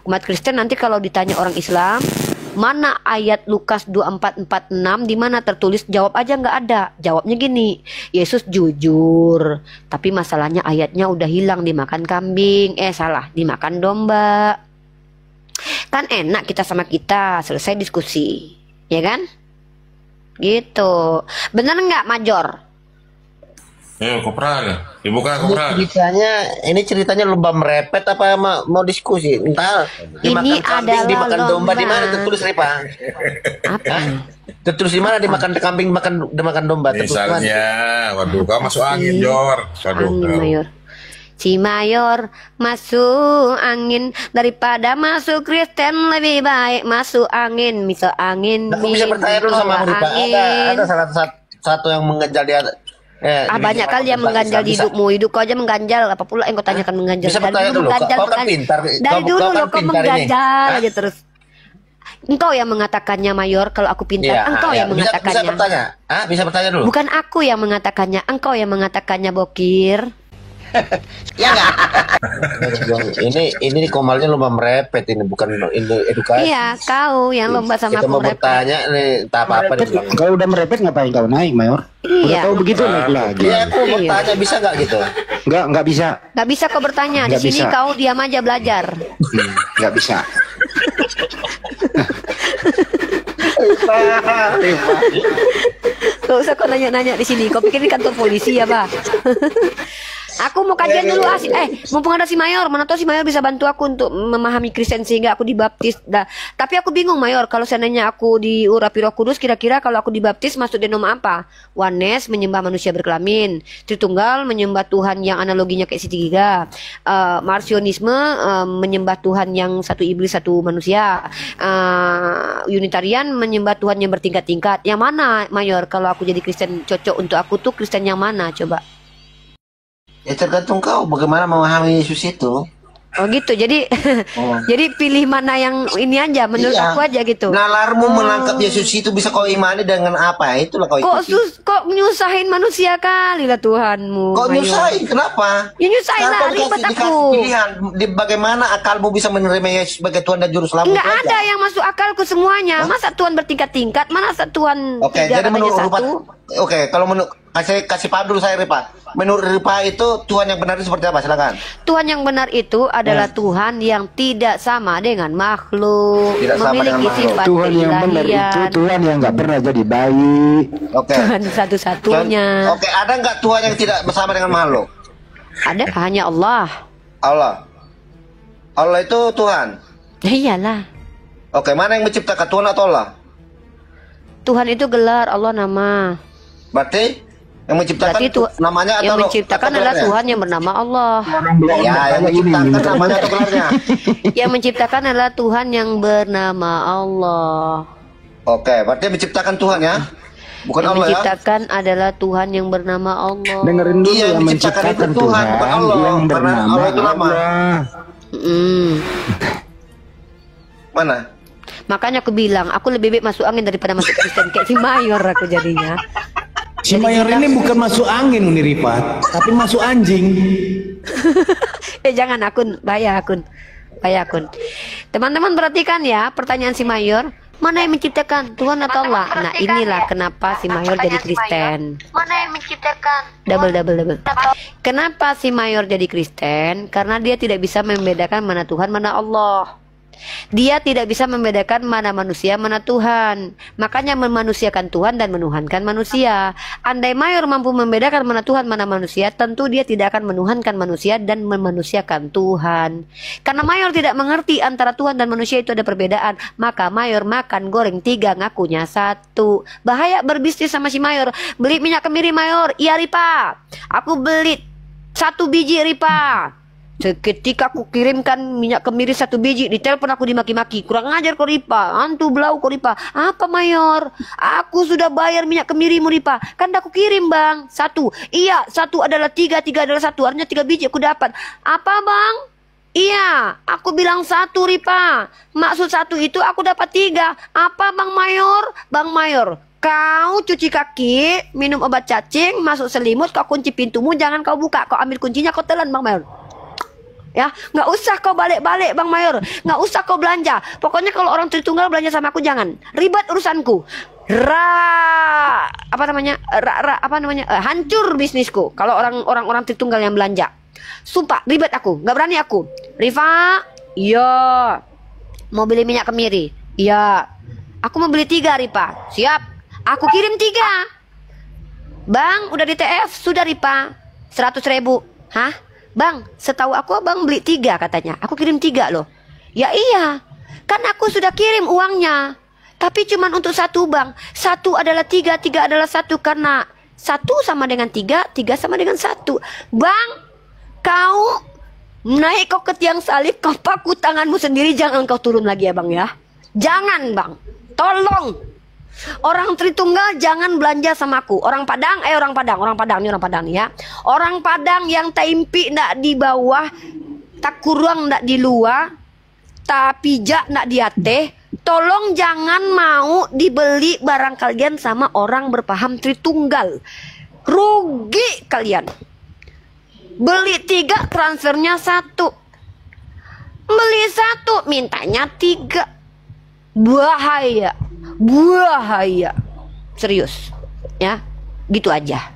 S1: Umat Kristen nanti kalau ditanya orang Islam, mana ayat Lukas 24:46 di mana tertulis, jawab aja nggak ada. Jawabnya gini, Yesus jujur, tapi masalahnya ayatnya udah hilang, dimakan kambing. Salah, dimakan domba. Kan enak kita sama kita, selesai diskusi, ya kan? Gitu. Bener nggak, Major?
S6: Kopral, dibuka Kopral.
S11: Ini ceritanya lomba merepet apa mau diskusi? Entar dimakan kambing, dimakan domba, di mana tertulis, Ripa? Apa? Tertulis di mana dimakan kambing, dimakan domba?
S6: Misalnya, waduh, kau masuk angin, Jor.
S1: Mayor. Si Mayor masuk angin daripada masuk Kristen, lebih baik masuk angin, misal angin.
S11: Aku bisa bertanya dulu sama Ripa. Ada salah satu yang mengganjal di atas.
S1: Banyak kali yang mengganjal di hidupmu. Hidup kau aja mengganjal. Apa pula yang kau tanyakan mengganjal?
S11: Bisa bertanya dulu. Kau kan pintar.
S1: Dari dulu loh kau mengganjal aja terus. Engkau yang mengatakannya, Mayor. Kalau aku pintar, engkau yang mengatakannya.
S11: Bisa bertanya. Bisa bertanya dulu.
S1: Bukan aku yang mengatakannya, engkau yang mengatakannya, Bokir.
S11: Ya enggak. Ini komalnya lomba merepet, ini bukan ini edukasi.
S1: Iya, kau yang lomba sama
S11: aku. Kita mau bertanya nih, tak apa-apa.
S9: Kalau udah merepet ngapain kau naik, Mayor?
S1: Iya.
S9: Udah tahu begitu naik lagi.
S11: Iya, aku bertanya, bisa nggak gitu?
S9: Nggak bisa.
S1: Nggak bisa kau bertanya. Di sini kau diam aja belajar.
S9: Nggak bisa.
S1: Gak usah kau nanya-nanya di sini. Kau pikir ini kantor polisi ya, Pak? Aku mau kajian dulu. Mumpung ada si Mayor, mana tahu si Mayor bisa bantu aku untuk memahami Kristen sehingga aku dibaptis. Tapi aku bingung, Mayor, kalau seandainya aku diurapi Roh Kudus, kira-kira kalau aku dibaptis masuk denom apa? Oneness menyembah manusia berkelamin, Tritunggal menyembah Tuhan yang analoginya kayak segitiga, Marcionisme menyembah Tuhan yang satu iblis satu manusia, Unitarian menyembah Tuhan yang bertingkat-tingkat. Yang mana, Mayor, kalau aku jadi Kristen cocok untuk aku tuh Kristen yang mana coba?
S11: Ya tergantung kau bagaimana memahami Yesus itu.
S1: Oh gitu, jadi jadi pilih mana yang ini aja, menurut aku aja gitu.
S11: Nalarmu menangkap Yesus itu bisa kau imani dengan apa? Itulah kau ikuti.
S1: Kok nyusahin manusia kali lah Tuhanmu.
S11: Kok nyusahin? Kenapa?
S1: Ya nyusahin lah, ribet aku.
S11: Pilihan, bagaimana akalmu bisa menerima Yesus sebagai Tuhan dan Juru Selamat?
S1: Nggak ada yang masuk akalku semuanya. Masa Tuhan bertingkat-tingkat? Mana Tuhan tiga
S11: jadi menurut
S1: satu?
S11: Kalau menurut kasih paham dulu saya, Ripa. Menurut Ripa itu Tuhan yang benar itu seperti apa? Silakan.
S1: Tuhan yang benar itu adalah Tuhan yang tidak sama dengan makhluk, memiliki sifat
S9: Tuhan yang benar itu Tuhan yang nggak pernah jadi bayi.
S1: Tuhan satu-satunya.
S11: Ada nggak Tuhan yang tidak bersama dengan makhluk?
S1: Ada, hanya Allah.
S11: Allah itu Tuhan.
S1: Iyalah.
S11: Mana yang menciptakan, Tuhan atau Allah?
S1: Tuhan itu gelar, Allah nama.
S11: Berarti Yang menciptakan
S1: Berarti
S11: namanya atau
S1: yang menciptakan adalah Tuhan yang bernama Allah.
S11: Ya, yang menciptakan namanya atau gelarnya?
S1: Yang menciptakan adalah Tuhan yang bernama Allah.
S11: Oke, berarti yang menciptakan Tuhan ya? Bukan
S1: yang
S11: Allah ya?
S1: menciptakan adalah Tuhan yang bernama Allah.
S9: Dengerin dulu,
S11: Iya,
S9: yang menciptakan
S11: itu
S9: Tuhan,
S11: bukan Allah.
S9: yang
S11: Karena
S9: bernama
S11: Allah itu nama. Mana?
S1: Makanya aku bilang, aku lebih baik masuk angin daripada masuk Kristen. Kayak si Mayor aku jadinya.
S7: Si Mayor ini bukan masuk angin Uni Rifat, tapi masuk anjing.
S1: Jangan akun, bahaya akun. Bahaya akun. Teman-teman perhatikan ya, pertanyaan si Mayor. Mana yang menciptakan, Tuhan atau Allah? Nah inilah kenapa si Mayor jadi Kristen.
S12: Mana yang menciptakan?
S1: Double. Kenapa si Mayor jadi Kristen? Karena dia tidak bisa membedakan mana Tuhan, mana Allah. Dia tidak bisa membedakan mana manusia, mana Tuhan. Makanya memanusiakan Tuhan dan menuhankan manusia. Andai Mayor mampu membedakan mana Tuhan, mana manusia, tentu dia tidak akan menuhankan manusia dan memanusiakan Tuhan. Karena Mayor tidak mengerti antara Tuhan dan manusia itu ada perbedaan, maka Mayor makan goreng 3, ngakunya 1. Bahaya berbisnis sama si Mayor. Beli minyak kemiri Mayor. Iya Ripa, aku beli 1 biji Ripa. Seketika aku kirimkan minyak kemiri 1 biji, ditelepon aku dimaki-maki. Kurang ajar kau Ripa, hantu belau kau Ripa. Apa Mayor? Aku sudah bayar minyak kemirimu Ripa. Kan aku kirim bang 1. Iya 1 adalah 3, 3 adalah 1. Artinya 3 biji aku dapat. Apa bang? Iya, aku bilang 1 Ripa. Maksud 1 itu aku dapat 3. Apa bang Mayor? Bang Mayor, kau cuci kaki, minum obat cacing, masuk selimut, kau kunci pintumu, jangan kau buka. Kau ambil kuncinya, kau telan bang Mayor. Ya, nggak usah kau balik-balik bang Mayor, nggak usah kau belanja. Pokoknya kalau orang Tritunggal belanja sama aku jangan ribet urusanku. Hancur bisnisku kalau orang Tritunggal yang belanja. Sumpah ribet aku, nggak berani aku. Rifa, iya. Mau beli minyak kemiri, iya. Aku mau beli 3 Ripa, siap. Aku kirim 3. Bang, udah di TF sudah Ripa, 100.000. Hah? Bang, setahu aku abang beli 3 katanya. Aku kirim 3 loh. Ya iya, kan aku sudah kirim uangnya. Tapi cuman untuk 1 bang. 1 adalah 3, 3 adalah 1. Karena 1 sama dengan 3, 3 sama dengan 1. Bang, kau naik kau ke tiang salib, kau paku tanganmu sendiri. Jangan kau turun lagi ya bang ya. Jangan bang, tolong. Orang Tritunggal jangan belanja sama aku. Orang Padang nih orang Padang ya. Orang Padang yang taimpi ndak di bawah, tak kurang ndak di luar, tak pijak ndak di ateh. Tolong jangan mau dibeli barang kalian sama orang berpaham Tritunggal. Rugi kalian. Beli 3 transfernya 1. Beli 1 mintanya 3. Bahaya. Serius ya, gitu aja.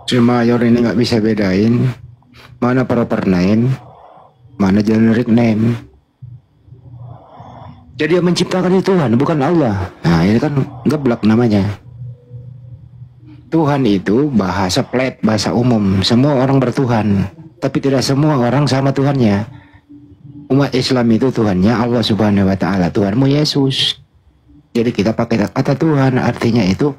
S9: Si Mayor ini nggak bisa bedain mana proper name, mana generic name. Jadi yang menciptakan itu Tuhan, bukan Allah. Nah ini kan geblak namanya. Tuhan itu bahasa plat, bahasa umum. Semua orang bertuhan, tapi tidak semua orang sama Tuhannya. Umat Islam itu Tuhannya Allah Subhanahu wa Ta'ala, Tuhanmu Yesus. Jadi kita pakai kata Tuhan, artinya itu